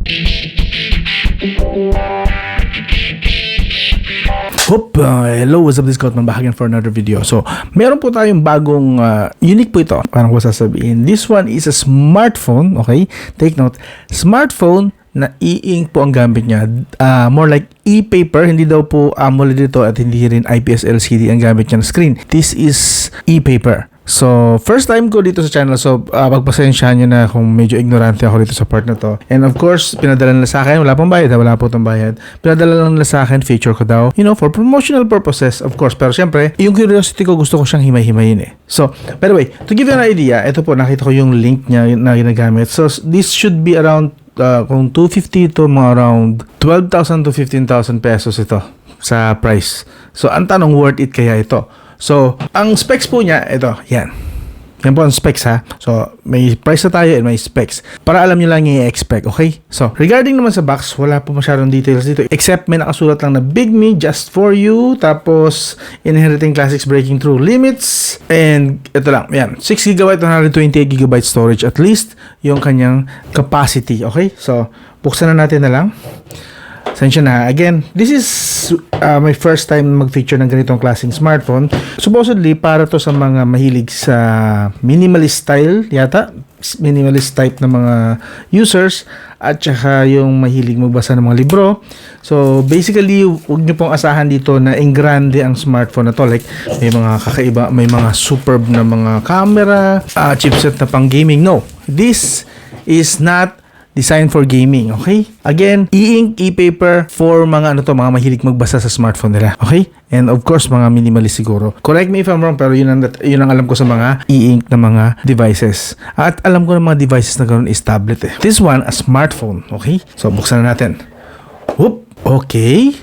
Hello, what's up, this is Scott Bahagan for another video. So, meron po tayong bagong unique po ito. Parang ko sasabihin. This one is a smartphone, okay? Take note, smartphone na e-ink po ang gamit niya. More like e-paper, hindi daw po AMOLED ito at hindi rin IPS LCD ang gamit niya na screen. This is e-paper. So, first time ko dito sa channel. So, pagpasensyahan nyo na kung medyo ignorante ako dito sa part na to. And of course, pinadala nila sa akin. Wala pong bayad. Wala po itong bayad. Pinadala lang nila sa akin. Feature ko daw. You know, for promotional purposes, of course. Pero syempre, yung curiosity ko, gusto ko siyang himay-himayin eh. So, by the way, to give you an idea, ito po, nakita ko yung link niya na ginagamit. So, this should be around, kung 250 ito, mga around 12,000 to 15,000 pesos ito sa price. So, ang tanong, worth it kaya ito? So, ang specs po niya, ito, yan. Yan po ang specs ha. So, may price na tayo and may specs. Para alam nyo lang yung i-expect, okay? So, regarding naman sa box, wala po masyadong details dito. Except may nakasulat lang na Big Me, just for you. Tapos, inheriting classics, breaking through limits. And, ito lang, yan. 6GB, 128GB storage at least. Yung kanyang capacity, okay? So, buksan na natin na lang. Sensya na. Again, this is my first time mag-feature ng ganitong klaseng smartphone. Supposedly, para to sa mga mahilig sa minimalist style yata. Minimalist type ng mga users. At saka yung mahilig magbasa ng mga libro. So, basically, huwag nyo pong asahan dito na engrande ang smartphone na to. Like, may mga kakaiba, may mga superb na mga camera, chipset na pang gaming. No. This is not designed for gaming, okay? Again, e-ink, e-paper for mga mga mahilig magbasa sa smartphone nila, okay? And of course, mga minimalist siguro. Correct me if I'm wrong, pero yun ang alam ko sa mga e-ink na mga devices. At alam ko na mga devices na ganoon is tablet eh. This one, a smartphone, okay? So, buksan na natin. Whoop! Okay.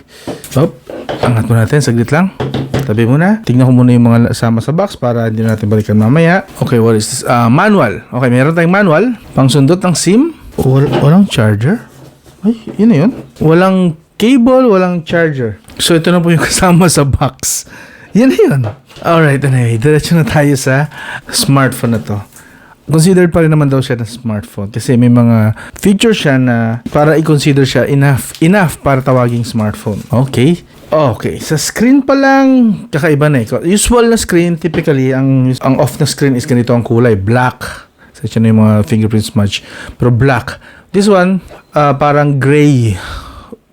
Whoop! Angat mo natin, saglit lang. Tabi muna. Tingnan ko muna yung mga sama sa box para hindi natin balikan mamaya. Okay, what is this? Manual. Okay, meron tayong manual. Pangsundot ng SIM. Walang charger? Ay, yun na yun. Walang cable, walang charger. So, ito na po yung kasama sa box. Yan na yun. Alright, anyway. Diretso na tayo sa smartphone na to. Considered pa rin naman daw siya na smartphone. Kasi may mga features siya na para i-consider siya enough para tawaging smartphone. Okay. Okay. Sa screen pa lang, kakaiba na eh. Usual na screen, typically, ang off na screen is ganito ang kulay. Black. Section na yung mga fingerprint smudge. Pero black. This one, parang gray.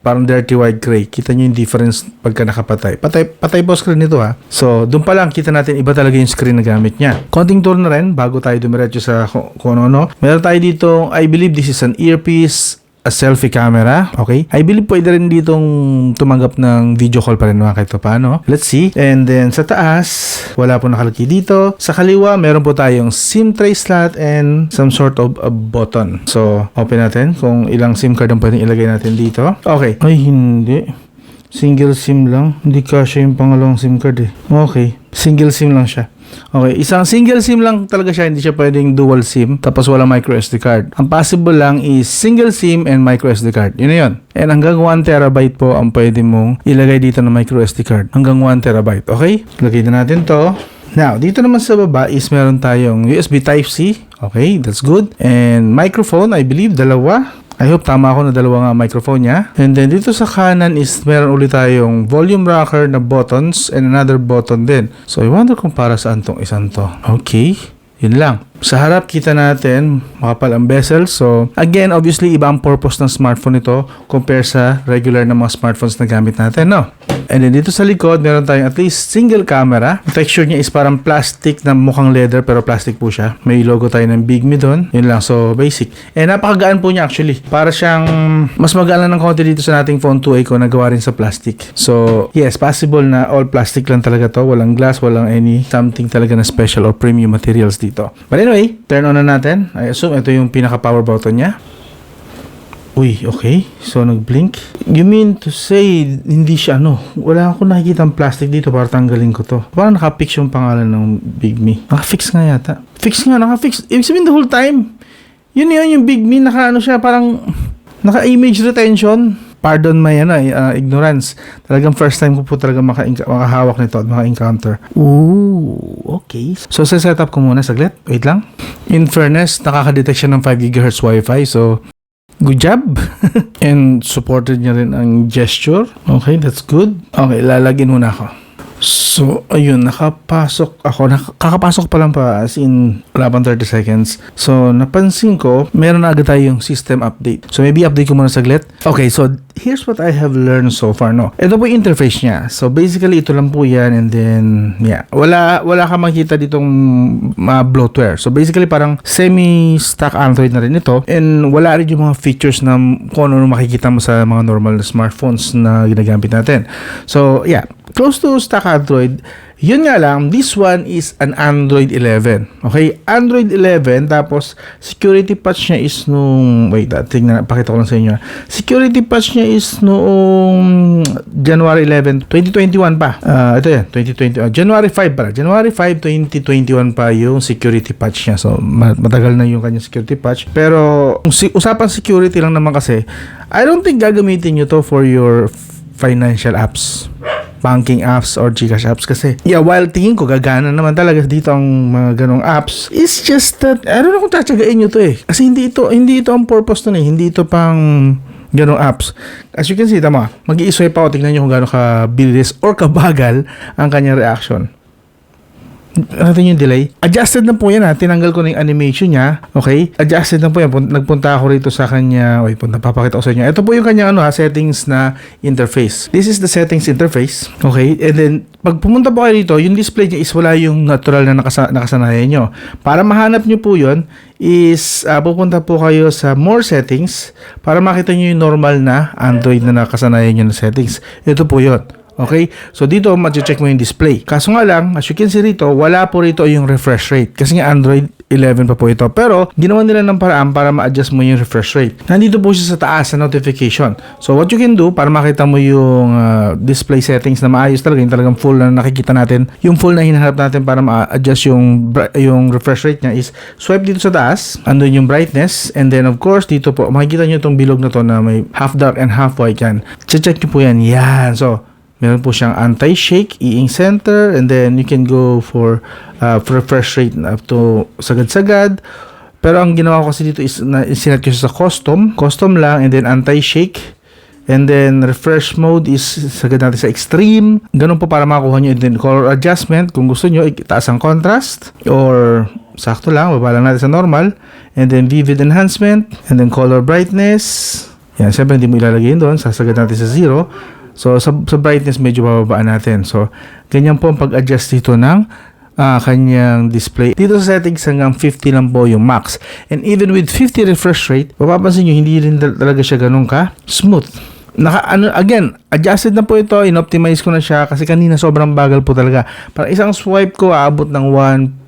Parang dirty white gray. Kita nyo yung difference pagka nakapatay. Patay po screen nito ha. So, doon pa lang kita natin iba talaga yung screen na gamit niya. Konting tour na rin bago tayo dumiretso sa kung ano. Meron tayo dito, I believe this is an earpiece, a selfie camera. Okay? I believe pwede rin ditong tumanggap ng video call pa rin mga kahit paano. Let's see. And then sa taas, wala po nakalagay dito. Sa kaliwa, meron po tayong SIM tray slot and some sort of a button. So, open natin kung ilang SIM card ang pwedeng ilagay natin dito. Okay. Ay, hindi. Single SIM lang. Hindi kasya yung pangalawang SIM card eh. Okay. Single SIM lang siya. Okay, isang single SIM lang talaga siya, hindi siya pwedeng dual SIM tapos wala micro SD card. Ang possible lang is single SIM and micro SD card. Yun na yun. And hanggang 1 terabyte po ang pwede mong ilagay dito na micro SD card. Hanggang 1 terabyte. Okay? Lagay na natin to. Now, dito naman sa baba is meron tayong USB Type-C. Okay, that's good. And microphone, I believe, dalawa. I hope tama ako na dalawa nga microphone niya. And then dito sa kanan is meron ulit tayong volume rocker na buttons and another button din. So I wonder kung para saan tong isang to. Okay, yun lang. Sa harap kita natin makapal ang bezel. So again, obviously iba ang purpose ng smartphone ito compare sa regular na mga smartphones na gamit natin, no? And then dito sa likod, meron tayong at least single camera. The texture niya is parang plastic na mukhang leather pero plastic po siya. May logo tayo ng Big Me doon. Yun lang, so basic. And napakagaan po niya actually. Para siyang mas magaan lang ng konti dito sa nating phone 2A ko na gawa rin sa plastic. So yes, possible na all plastic lang talaga to. Walang glass, walang any something talaga na special or premium materials dito. But anyway, turn on na natin. I assume ito yung pinaka power button niya. Uy, okay. So, nag-blink. You mean to say, hindi siya wala akong nakikita ang plastic dito para tanggalin ko to. Parang nakafix yung pangalan ng Big Me. Nakafix nga yata. Nakafix. Ibig sabihin the whole time. Yun yung Big Me. Siya, parang naka-image retention. Pardon my ignorance. Talagang first time ko po talaga makahawak nito at maka-encounter. Ooh, okay. So, set up ko muna saglit. Wait lang. In fairness, nakaka-detect siya ng 5 GHz Wi-Fi. So, Good job. And supported niya rin ang gesture. Okay, that's good. Okay, lalagyan muna ako. So, ayun, kakapasok pa lang pa, as in, wala pang 30 seconds. So, napansin ko, meron na agad tayong system update. So, maybe update ko muna saglit. Okay, so, here's what I have learned so far, no? Ito po yung interface niya. So, basically, ito lang po yan, and then, yeah. Wala ka makita ditong bloatware. So, basically, parang semi-stock Android na rin ito, and wala rin yung mga features na kung ano makikita mo sa mga normal na smartphones na ginagamit natin. So, yeah. Close to stock Android. Yun nga lang, this one is an Android 11. Okay? Android 11, tapos security patch niya is nung, wait, tingnan, pakita ko lang sa inyo. Security patch niya is noong January 11, 2021 pa. Ito yan, 2021. January 5 pala. January 5, 2021 pa yung security patch niya. So, matagal na yung kanyang security patch. Pero, usapan security lang naman kasi, I don't think gagamitin nyo to for your financial apps, banking apps or GCash apps kasi while tingin ko gagana naman talaga dito ang mga ganong apps, it's just that I don't know kung tatsagain nyo to kasi hindi ito ang purpose nun hindi ito pang ganong apps. As you can see, tama, mag-i-swipe ako, tingnan nyo kung gano'ng kabilis or kabagal ang kanyang reaction. Natin yung delay. Adjusted na po yan tinanggal ko na yung animation niya. Okay? Adjusted na po yan. Nagpunta ako rito sa kanya. Napapakita ko sa inyo. Ito po yung kanyang settings na interface. This is the settings interface. Okay? And then, pag pumunta po kayo dito, yung display niya is wala yung natural na nakasanayan nyo. Para mahanap nyo po yun, is pupunta po kayo sa more settings para makita nyo yung normal na Android na nakasanayan nyo na settings. Ito po yun. Okay? So, dito, ma-check mo yung display. Kaso nga lang, as you can see rito, wala po rito yung refresh rate. Kasi nga Android 11 pa po ito. Pero, ginawa nila ng paraan para ma-adjust mo yung refresh rate. Nandito po siya sa taas, sa notification. So, what you can do, para makita mo yung display settings na maayos talaga, yung talagang full na nakikita natin, yung full na hinahanap natin para ma-adjust yung refresh rate niya is, swipe dito sa taas, andun yung brightness, and then, of course, dito po, makikita nyo itong bilog na to na may half dark and half white yan. Check nyo po yan. Yan. So, meron po siyang anti-shake, e-ink center, and then you can go for refresh rate up to sagad-sagad. Pero ang ginawa ko kasi dito is sinet ko siya sa custom lang, and then anti-shake, and then refresh mode is sagad natin sa extreme. Ganun po para makuha nyo. And then color adjustment, kung gusto nyo, itaas ang contrast, or sakto lang, baba lang natin sa normal, and then vivid enhancement, and then color brightness. Yan, siyempre hindi mo ilalagay yun doon, sasagad natin sa 0. So, sa brightness, medyo bababaan natin. So, ganyan po ang pag-adjust dito ng kanyang display. Dito sa settings, hanggang 50 lang po yung max. And even with 50 refresh rate, mapapansin nyo, hindi rin talaga siya ganun ka smooth. Again, adjusted na po ito, in-optimize ko na siya kasi kanina sobrang bagal po talaga. Para isang swipe ko, aabot ng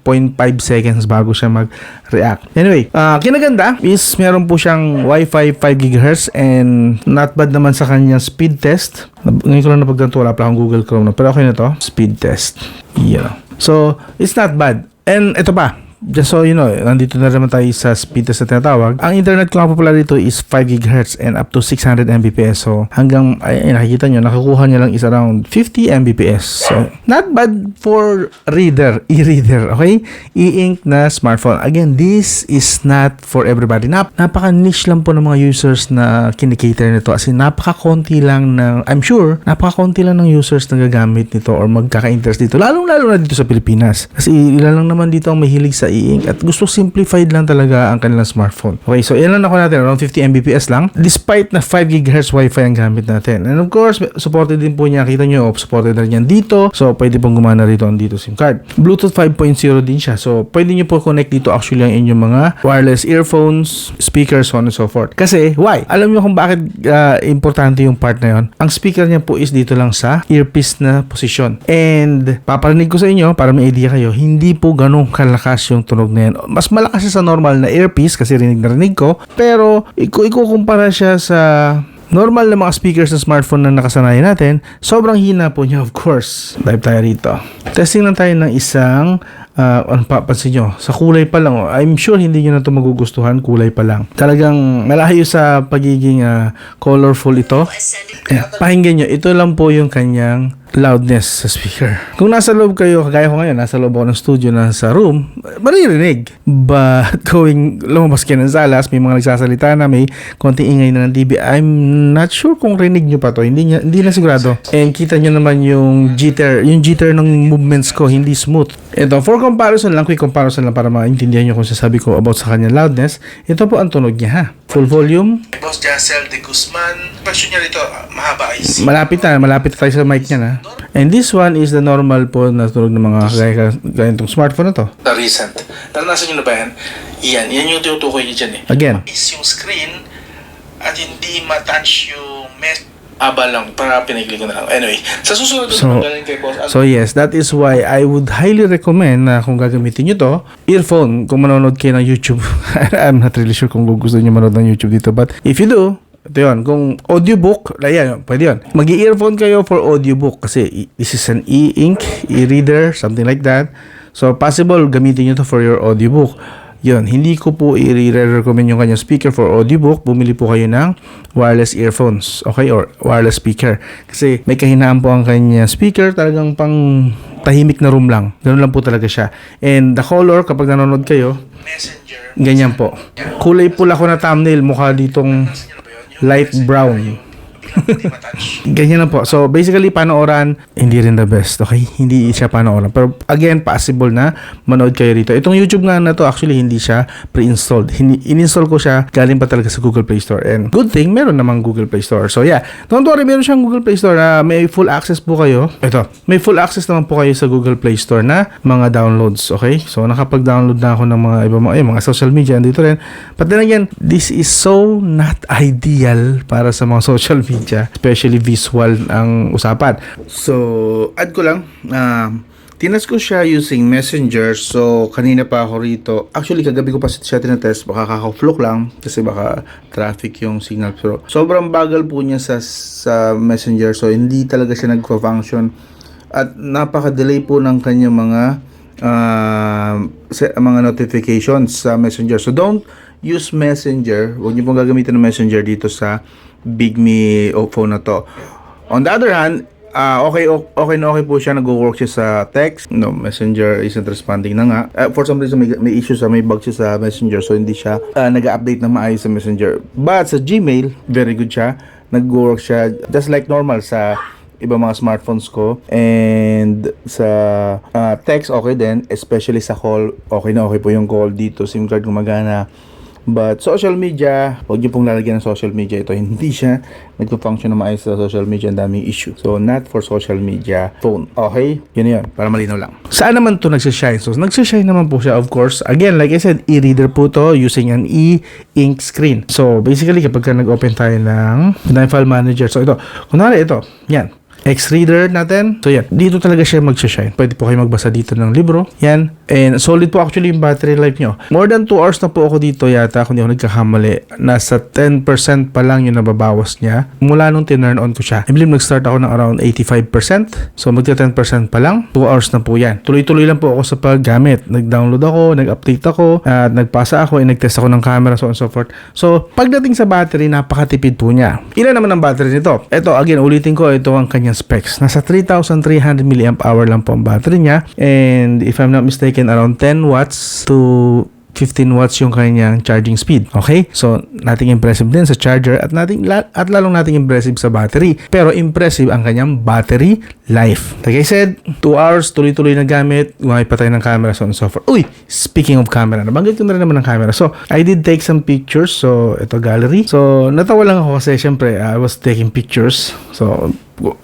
1.5 seconds bago siya mag-react. Anyway, kinaganda is meron po siyang Wi-Fi 5 GHz and not bad naman sa kanyang speed test. Ngayon ko lang napagtanto, wala pa akong Google Chrome na. Pero okay na to, speed test. Yeah. So, it's not bad. And ito pa, just so you know, nandito na naman tayo sa speed test na tinatawag. Ang internet ko nga popular dito is 5 GHz and up to 600 Mbps. So, hanggang, nakikita nyo, nakakuha nyo lang is around 50 Mbps. So, not bad for e-reader, okay? E-ink na smartphone. Again, this is not for everybody. Napaka-niche lang po ng mga users na kinikater nito. As in, napaka-konti lang I'm sure, napaka-konti lang ng users na gagamit nito or magkaka-interest dito. Lalong-lalo na dito sa Pilipinas. Kasi ilan lang naman dito ang mahilig sa e-ink at gusto simplified lang talaga ang kanilang smartphone. Okay, so yan lang ako natin, around 50 Mbps lang despite na 5 GHz Wi-Fi ang gamit natin. And of course, supported din po niya, kita nyo, supported na rin yan dito. So, pwede pong gumana rito ang dito SIM card. Bluetooth 5.0 din siya. So, pwede nyo po connect dito actually ang inyong mga wireless earphones, speakers, so on and so forth. Kasi, why? Alam nyo kung bakit importante yung part na yon? Ang speaker niya po is dito lang sa earpiece na posisyon. And, paparinig ko sa inyo, para may idea kayo, hindi po ganun kalakas yung tunog na yan. Mas malakas siya sa normal na earpiece kasi rinig na rinig ko. Pero, ikukumpara siya sa normal na mga speakers na smartphone na nakasanayan natin, sobrang hina po niya, of course. Dive tayo rito. Testing lang tayo ng isang, ano papansin nyo, sa kulay pa lang. I'm sure hindi nyo na ito magugustuhan, kulay pa lang. Talagang malayo sa pagiging colorful ito. Pakinggan nyo, ito lang po yung kanyang loudness sa speaker. Kung nasa loob kayo, kagaya ko ngayon, nasa loob ako ng studio, nasa room, maririnig. But lumabas kayo ng salas, may mga nagsasalita na, may konting ingay na ng TV, I'm not sure kung rinig nyo pa to. Hindi na sigurado. And kita nyo naman yung jitter ng movements ko, hindi smooth. Ito, for comparison lang, quick comparison lang para maintindihan nyo kung sasabi ko about sa kanyang loudness. Ito po ang tunog niya, ha. Full volume. Boss Jassel de Guzman. Question niya rito, mahaba is. Malapit na tayo sa mic niya na. And this one is the normal po na tunog ng mga gaya itong smartphone na to. The recent. Naranasan nyo na ba yan? Yan yung tinutukoy niyo dyan eh. Again. Is yung screen at hindi matouch yung aba lang, para pinigli ko na lang. Anyway, sa susunod na galing kay boss. So yes, that is why I would highly recommend na kung gagamitin nyo to, earphone, kung manonood kayo ng YouTube. I'm not really sure kung gusto nyo manood ng YouTube dito, but if you do, ito yun. Kung audiobook, ayan, pwede yun. Mag-earphone kayo for audiobook kasi this is an e-ink, e-reader, something like that. So possible, gamitin nyo to for your audiobook. Yun, hindi ko po i-recommend yung kanyang speaker for audiobook. Bumili po kayo ng wireless earphones, okay? Or wireless speaker. Kasi may kahinaan po ang kanyang speaker, talagang pang tahimik na room lang. Ganun lang po talaga siya. And the color, kapag nanonood kayo, Messenger. ganyan po. Kulay pula ko na thumbnail, mukha ditong light brown. Hindi matouch. Ganyan na po. So, basically, panooran, hindi rin the best, okay? Hindi siya panooran. Pero, again, possible na manood kayo rito. Itong YouTube nga na to, actually, hindi siya pre-installed. In-install ko siya, galing pa talaga sa Google Play Store. And good thing, meron namang Google Play Store. So, yeah. Don't worry, meron siyang Google Play Store na may full access po kayo. Ito, may full access naman po kayo sa Google Play Store na mga downloads, okay? So, nakapag-download na ako ng mga social media. Andito rin. But then again, this is so not ideal para sa mga social media. Especially visual ang usapan. So, add ko lang. Tinas ko siya using Messenger. So, kanina pa ako rito. Actually, kagabi ko pa siya tinatest. Baka kakaflock lang. Kasi baka traffic yung signal. Pero, sobrang bagal po niya sa Messenger. So, hindi talaga siya nagpa-function. At napaka-delay po ng kanyang mga notifications sa Messenger. So, don't use Messenger. Huwag niyo pong gagamitin ng Messenger dito sa Bigme phone na to. On the other hand, okay po siya. Nag-work siya sa text. No, Messenger isn't responding na nga. For some reason, may issues, may bug siya sa Messenger. So, hindi siya nag-update na maayos sa Messenger. But sa Gmail, very good siya. Nag-work siya just like normal sa iba mga smartphones ko. And sa text, okay din. Especially sa call, okay po yung call dito. SIM card gumagana. But social media, huwag niyo pong lalagyan ng social media. Ito, hindi siya nagpo-function na maayos sa social media. Ang daming issue. So, not for social media phone. Okay? Yun. Para malinaw lang. Saan naman to nagsashine? So, nagsashine naman po siya, of course. Again, like I said, e-reader po to using an e-ink screen. So, basically, kapag nag-open tayo ng File Manager. So, ito. Kunwari, ito. Yan. X-reader natin. So, yan. Dito talaga siya mag-shine. Pwede po kayo magbasa dito ng libro. Yan. And solid po actually yung battery life nyo. More than 2 hours na po ako dito yata, kung di ako nagkakamali. Nasa 10% pa lang yung nababawas niya. Mula nung tinurn on ko siya. I believe nag-start ako ng around 85%. So, magka 10% pa lang. 2 hours na po yan. Tuloy-tuloy lang po ako sa paggamit. Nag-download ako, nag-update ako, at nagpasa ako, nag-test ako ng camera, so on and so forth. So, pagdating sa battery, napakatipid po niya. Ilan naman ang battery nito? Ito, again, ulitin ko, ito ang kanyang specs. Nasa 3,300 mAh lang po ang battery niya. And if I'm not mistaken, around 10 watts to 15 watts yung kanyang charging speed. Okay? So, nating impressive din sa charger at lalong nating impressive sa battery. Pero impressive ang kanyang battery life. Like I said, 2 hours, tuloy-tuloy na gamit. Gumamit pa tayo ng camera, so on and so forth. Uy! Speaking of camera, nabanggit ko na rin naman ng camera. So, I did take some pictures. So, ito gallery. So, natawa lang ako kasi syempre, I was taking pictures. So,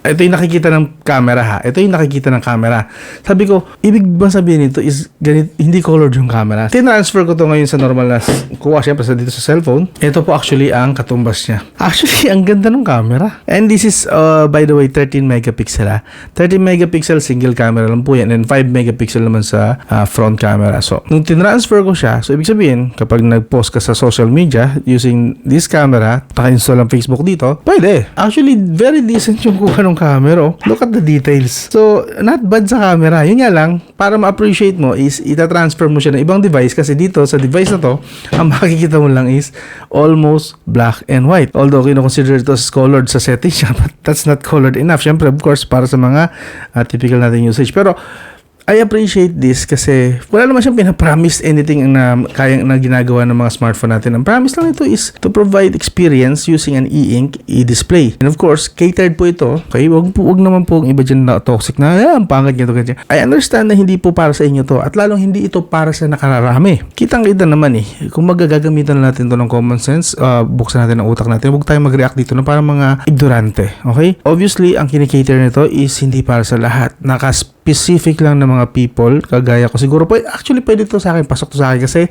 ito yung nakikita ng camera ha. Ito yung nakikita ng camera. Sabi ko, ibig ba sabihin nito is ganit, hindi colored yung camera. Tinransfer ko to ngayon sa normal na kuha syempre sa dito sa cellphone. Ito po actually ang katumbas niya. Actually, ang ganda ng camera. And this is, by the way, 13 megapixel ha. 13 megapixel single camera lang po yan. And 5 megapixel naman sa front camera. So, nung tinransfer ko siya, so ibig sabihin, kapag nag-post ka sa social media using this camera, naka-install ang Facebook dito, pwede. Actually, very decent yung kuha ng camera. Oh. Look at the details. So, not bad sa camera. Yun nga lang, para ma-appreciate mo is ita-transfer mo siya ng ibang device kasi dito sa device na to, ang makikita mo lang is almost black and white. Although, kino-consider ito as colored sa settings siya, but that's not colored enough. Siyempre, of course, para sa mga typical natin usage. Pero, I appreciate this kasi wala naman siyang pinapromise anything na kayang na ginagawa ng mga smartphone natin. Ang promise lang ito is to provide experience using an e-ink e-display. And of course, catered po ito. Okay, wag naman po ang iba dyan na toxic na, ang pangit nito ganyan. I understand na hindi po para sa inyo to at lalong hindi ito para sa nakararami. Kitang-kita naman kung magagamitan na natin to ng common sense, buksan natin ang utak natin, huwag tayong mag-react dito na parang mga ignorante. Okay? Obviously, ang kinikater nito is hindi para sa lahat. Specific lang ng mga people kagaya ko. Siguro po, actually pwede to sa akin, pasok to sa akin kasi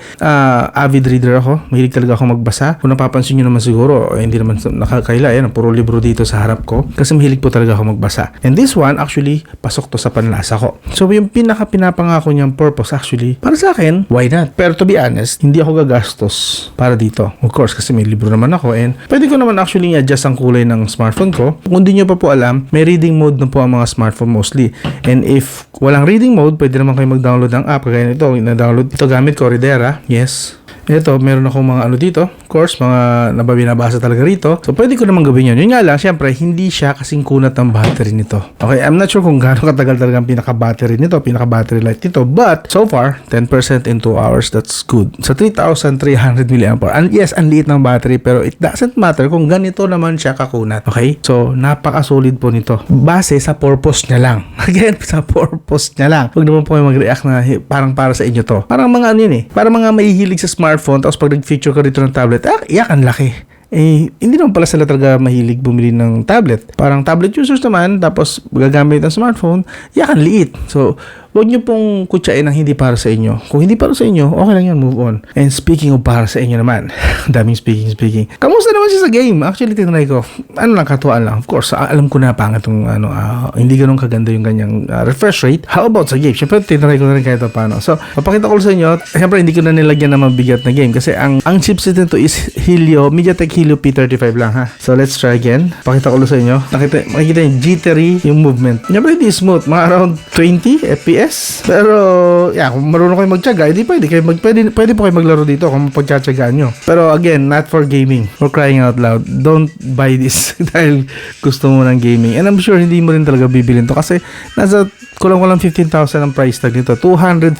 avid reader ako. Mahilig talaga ako magbasa. Kung napapansin nyo naman siguro, hindi naman nakakaila. Yan, puro libro dito sa harap ko. Kasi mahilig po talaga ako magbasa. And this one, actually, pasok to sa panlasa ko. So, yung pinapangako niyang purpose, actually, para sa akin, why not? Pero to be honest, hindi ako gagastos para dito. Of course, kasi may libro naman ako and pwede ko naman actually i-adjust ang kulay ng smartphone ko. Kung hindi nyo pa po alam, may reading mode na po ang mga smartphone mostly. And if walang reading mode, pwede naman kayo mag-download ng app. Kagaya nito, na-download ito gamit ko, Redera. Yes. Ito, meron akong mga dito. Of course, mga binabasa talaga rito. So, pwede ko naman gawin yun. Yun nga lang, syempre, hindi siya kasing kunat ng battery nito. Okay, I'm not sure kung gaano katagal talaga ang pinaka-battery nito, pinaka-battery life nito. But, so far, 10% in 2 hours, that's good. Sa 3,300 mAh. And yes, ang liit ng battery, pero it doesn't matter kung ganito naman siya kakunat. Okay? So, napaka-solid po nito. Base sa purpose niya lang. Again, sa purpose niya lang. Huwag naman po kayo mag-react na parang para sa inyo to. Parang mga parang mga mahihilig sa smartphone tapos pag nag-feature ka dito ng tablet, iyak ang laki. Hindi naman pala sila talaga mahilig bumili ng tablet. Parang tablet users naman, tapos gagamit ng smartphone, iyak ang liit. So, huwag nyo pong kutsain ang hindi para sa inyo. Kung hindi para sa inyo, okay lang yan, move on. And speaking of para sa inyo naman, daming speaking. Kamusta naman siya sa game? Actually, tinry ko. Katuwaan lang. Of course, alam ko na pangat yung hindi ganun kaganda yung ganyang refresh rate. How about sa game? Siyempre, tinry ko na rin kahit paano. So, papakita ko sa inyo. Siyempre, hindi ko na nilagyan ng mabigat na game kasi ang chipset nito is MediaTek Helio P35 lang ha. So, let's try again. Pakita ko sa inyo. Makikita yung jittery yung movement. Siyempre, hindi smooth. Mga around 20 FPS. Pero, kung marunong kayo magtyaga, hindi pwede po kayo maglaro dito kung mapagtsatsagaan nyo. Pero again, not for gaming. For crying out loud. Don't buy this dahil gusto mo ng gaming. And I'm sure hindi mo rin talaga bibilin to kasi nasa kulang 15,000 ang price tag nito. $250.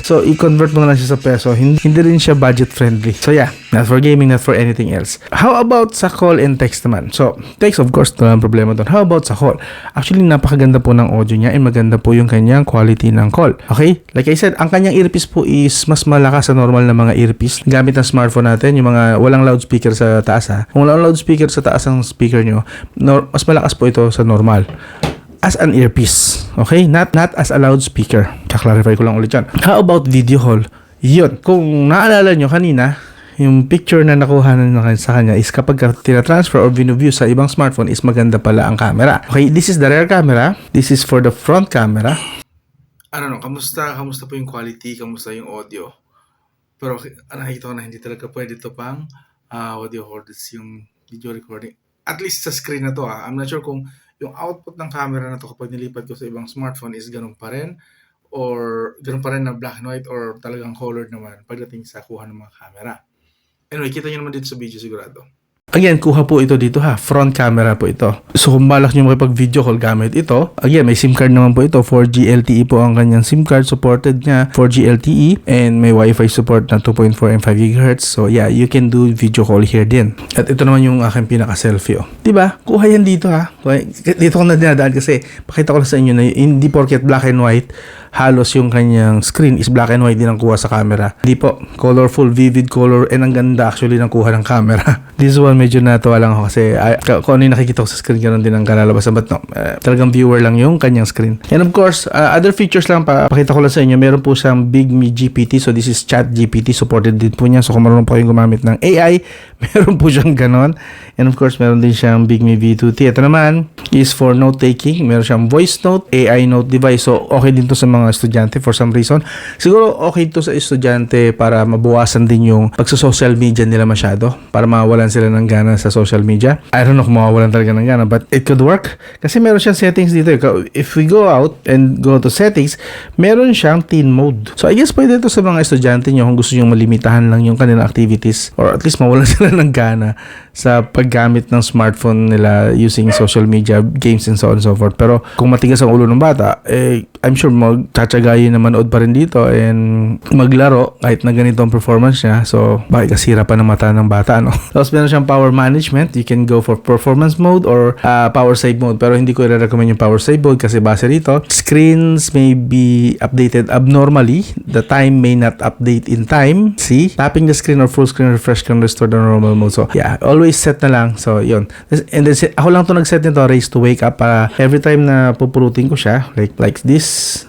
So, i-convert mo na lang siya sa peso. Hindi rin siya budget friendly. So, yeah. Not for gaming, not for anything else. How about sa call and text naman? So, text of course, walang problema doon. How about sa call? Actually, napakaganda po ng audio niya and maganda po yung kanyang quality ng call. Okay? Like I said, ang kanyang earpiece po is mas malakas sa normal na mga earpiece. Gamit ng smartphone natin, yung mga walang loudspeaker sa taas ha. Kung walang loudspeaker sa taas ang speaker nyo, mas malakas po ito sa normal. As an earpiece. Okay? Not as a loudspeaker. Kaklarify ko lang ulit yan. How about video call? Yun. Kung naalala nyo kanina, yung picture na nakuha na sa kanya is kapag tina-transfer or view sa ibang smartphone is maganda pala ang camera. Okay, this is the rear camera. This is for the front camera. Kamusta po yung quality? Kamusta yung audio? Pero nakikita ko na hindi talaga pwede ito pang audio recorders yung video recording. At least sa screen na to I'm not sure kung yung output ng camera na to kapag nilipat ko sa ibang smartphone is ganun pa rin or ganun pa rin na black and white or talagang colored naman pagdating sa kuha ng mga camera. Anyway, kita nyo naman dito sa video sigurado. Again, kuha po ito dito front camera po ito. So kung balak nyo makipag-video call gamit ito, again, may SIM card naman po ito. 4G LTE po ang kanyang SIM card. Supported niya 4G LTE and may Wi-Fi support na 2.4 and 5 GHz. So yeah, you can do video call here din. At ito naman yung aking pinaka-selfie. Diba? Kuha yan dito Dito ko na dinadaan kasi pakita ko lang sa inyo na hindi porket black and white, halos yung kanyang screen is black and white din ang kuha sa camera. Hindi po. Colorful, vivid color and ang ganda actually ng kuha ng camera. This one medyo natuwa lang ako kasi kung ano yung nakikita ko sa screen, ganoon din ang kalalabasan. But no, talagang viewer lang yung kanyang screen. And of course, other features lang pakita ko lang sa inyo. Meron po siyang Bigme GPT. So this is Chat GPT. Supported din po niya. So kung marunong po kayong gumamit ng AI, meron po siyang ganon. And of course, meron din siyang Bigme V2T. Ito naman, is for note taking. Meron siyang voice note, AI note device. So, okay din to sa mga estudyante for some reason. Siguro, okay to sa estudyante para mabawasan din yung pagsa-social media nila masyado. Para mawalan sila ng gana sa social media. I don't know kung mawawalan talaga ng gana, but it could work. Kasi meron siyang settings dito. If we go out and go to settings, meron siyang teen mode. So, I guess pwede ito sa mga estudyante nyo kung gusto nyo malimitahan lang yung kanilang activities or at least mawalan sila ng gana sa paggamit ng smartphone nila using social media, games, and so on and so forth. Pero kung matigas ang ulo ng bata, I'm sure magtsatsagayin na manood pa rin dito and maglaro kahit na ganito ang performance niya. So, bakit kasira pa ng mata ng bata, no? Tapos meron siyang power management. You can go for performance mode or power save mode. Pero hindi ko i-recommend yung power save mode kasi base rito, screens may be updated abnormally. The time may not update in time. See? Tapping the screen or full screen refresh can restore the normal mode. So, yeah, always set na lang. So, yun. And then, ako lang to nag-set nito, raise to wake up. Every time na pupulutin ko siya, like this.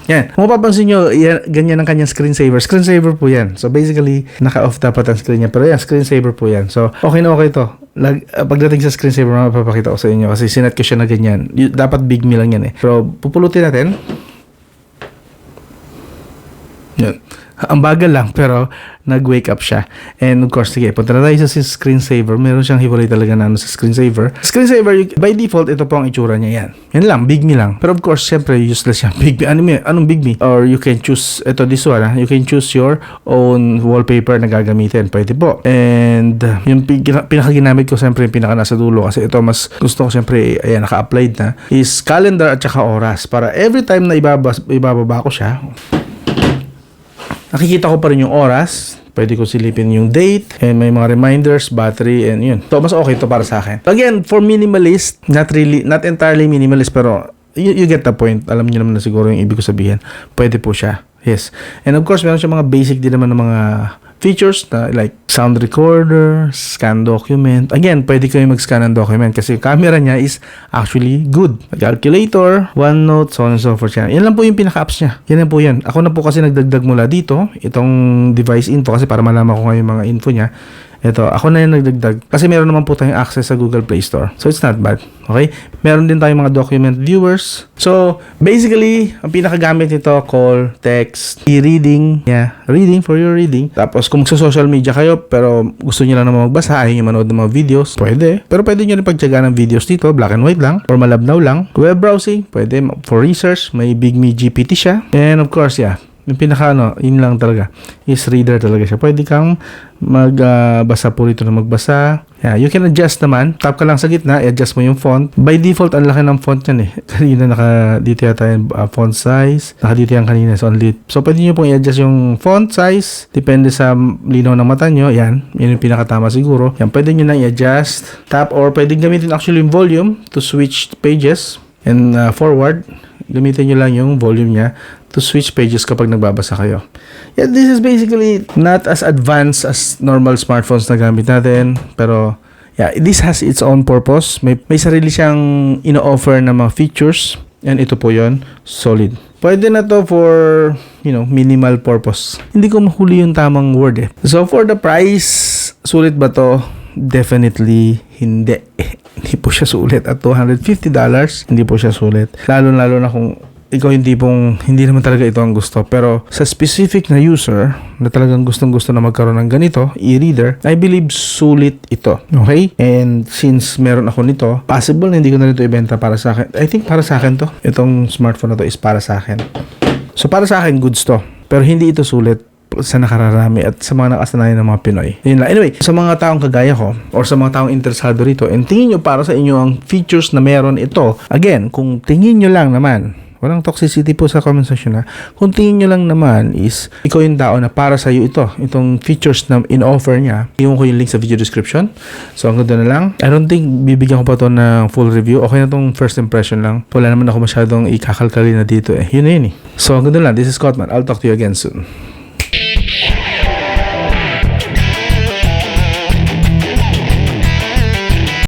Yan. Kung mapapansin nyo, ganyan ang kanyang screensaver. Screensaver po yan. So, basically, naka-off dapat ang screen niya. Pero yan, screensaver po yan. So, okay na okay to. Pagdating sa screensaver, mapapakita ko sa inyo kasi sinet ko siya na ganyan. Dapat big me lang yan eh. Pero, pupulutin natin. Yan. Ang bagal lang, pero nag-wake up siya. And of course, sige, punta na tayo sa screensaver. Meron siyang hiwalay talaga na sa screensaver. Screensaver, by default, ito po ang itsura niya yan. Yan lang, big me lang. Pero of course, syempre, useless yan. Big me. Anong big me? Or you can choose, this one, you can choose your own wallpaper na gagamitin. Pwede po. And yung pinakaginamit ko, syempre, yung pinaka nasa dulo. Kasi ito, mas gusto ko, syempre, ayan, naka-applied na, is calendar at saka oras. Para every time na ibababa ko siya, nakikita ko pa rin yung oras. Pwede ko silipin yung date and may mga reminders, battery, and yun. So, mas okay to para sa akin. Again, for minimalist, not entirely minimalist, pero you get the point. Alam niyo naman na siguro yung ibig ko sabihin. Pwede po siya. Yes. And of course, meron siya mga basic din naman ng mga features na like sound recorder, scan document. Again, pwede kayo mag-scan ng document kasi camera niya is actually good. Calculator, OneNote, so on and so forth. Yan lang po yung pinaka-apps niya. Yan po yan. Ako na po kasi nagdagdag mula dito, itong device info kasi para malaman ko nga yung mga info niya. Ito, ako na yung nagdagdag. Kasi meron naman po tayong access sa Google Play Store. So, it's not bad. Okay? Meron din tayong mga document viewers. So, basically, ang pinakagamit nito, call, text, e-reading. Yeah, reading for your reading. Tapos, kung sa social media kayo, pero gusto niyo lang naman magbasa, ayaw niyo manood ng mga videos, pwede. Pero pwede niyo rin pagtyaga ng videos dito, black and white lang, or malabnaw lang. Web browsing, pwede. For research, may Big Me GPT siya. And of course, yeah, yung pinaka yun lang talaga is reader talaga siya. Pwede kang magbasa po rito na magbasa. Yeah, you can adjust naman. Tap ka lang sa gitna, i-adjust mo yung font. By default, ang laki ng font yan eh. Kanina dito yata yung font size. Dito yan kanina. So, pwede nyo pong i-adjust yung font size. Depende sa linaw ng mata nyo. Yan. Yan yung pinakatama siguro. Yan, pwede nyo lang i-adjust. Tap or pwede gamitin actually yung volume to switch pages. And forward, gamitin nyo lang yung volume niya to switch pages kapag nagbabasa kayo. Yeah, this is basically not as advanced as normal smartphones na gamit natin. Pero, yeah, this has its own purpose. May sarili siyang ino-offer na mga features. And ito po yon, solid. Pwede na to for, minimal purpose. Hindi ko mahuli yung tamang word eh. So, for the price, sulit ba to? Definitely hindi. Hindi po siya sulit. At $250, hindi po siya sulit. Lalo na kung ikaw hindi naman talaga ito ang gusto. Pero sa specific na user na talagang gustong-gusto na magkaroon ng ganito, e-reader, I believe sulit ito. Okay? And since meron ako nito, possible na hindi ko na ito ibenta para sa akin. I think para sa akin to. Itong smartphone na to is para sa akin. So para sa akin, goods to. Pero hindi ito sulit sa nakararami at sa mga nakasanayan ng mga Pinoy. Yun lang. Anyway, sa mga taong kagaya ko or sa mga taong interesado rito and tingin nyo para sa inyo ang features na meron ito, again, kung tingin nyo lang naman, walang toxicity po sa comment section na, kung tingin nyo lang naman is ikaw yung tao na para sa iyo itong features na in-offer niya, iwan ko yung link sa video description. So hanggang doon na lang. I don't think bibigyan ko pa to ng full review. Okay na tong first impression lang. Wala naman ako masyadong ikakalkali na dito eh. Yun na yun eh. So hanggang doon lang. This is Cotman. I'll talk to you again soon.